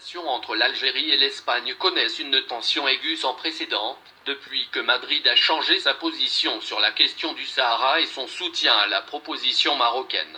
relations entre l'Algérie et l'Espagne connaissent une tension aiguë sans précédent, depuis que Madrid a changé sa position sur la question du Sahara et son soutien à la proposition marocaine.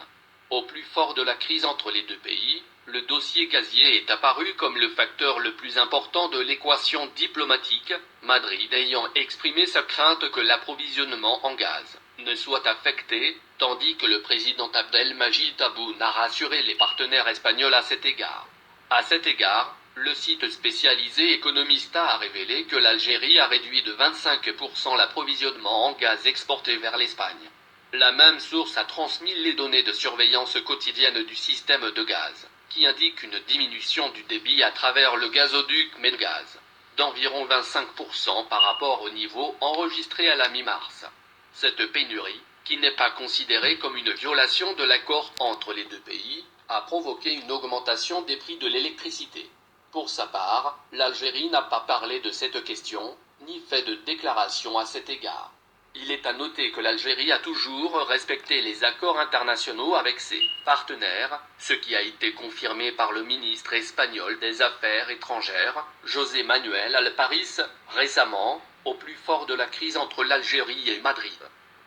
Au plus fort de la crise entre les deux pays, le dossier gazier est apparu comme le facteur le plus important de l'équation diplomatique, Madrid ayant exprimé sa crainte que l'approvisionnement en gaz ne soit affecté, tandis que le président Abdelmajid Tebboune a rassuré les partenaires espagnols à cet égard. À cet égard, le site spécialisé Economista a révélé que l'Algérie a réduit de 25% l'approvisionnement en gaz exporté vers l'Espagne. La même source a transmis les données de surveillance quotidienne du système de gaz, qui indique une diminution du débit à travers le gazoduc Medgaz, d'environ 25% par rapport au niveau enregistré à la mi-mars. Cette pénurie, qui n'est pas considérée comme une violation de l'accord entre les deux pays, a provoqué une augmentation des prix de l'électricité. Pour sa part, l'Algérie n'a pas parlé de cette question, ni fait de déclaration à cet égard. Il est à noter que l'Algérie a toujours respecté les accords internationaux avec ses partenaires, ce qui a été confirmé par le ministre espagnol des Affaires étrangères, José Manuel Alpariz, récemment, au plus fort de la crise entre l'Algérie et Madrid.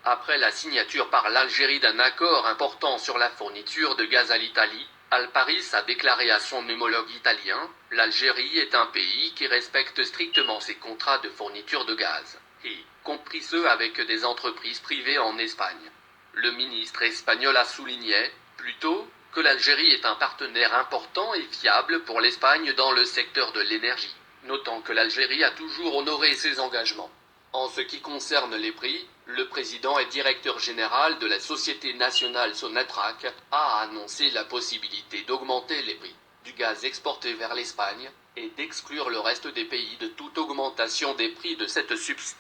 Après la signature par l'Algérie d'un accord important sur la fourniture de gaz à l'Italie, Alpariz a déclaré à son homologue italien, l'Algérie est un pays qui respecte strictement ses contrats de fourniture de gaz, y compris ceux avec des entreprises privées en Espagne. Le ministre espagnol a souligné, plutôt, que l'Algérie est un partenaire important et fiable pour l'Espagne dans le secteur de l'énergie, notant que l'Algérie a toujours honoré ses engagements. En ce qui concerne les prix, le président et directeur général de la Société nationale Sonatrach a annoncé la possibilité d'augmenter les prix du gaz exporté vers l'Espagne et d'exclure le reste des pays de toute augmentation des prix de cette substance.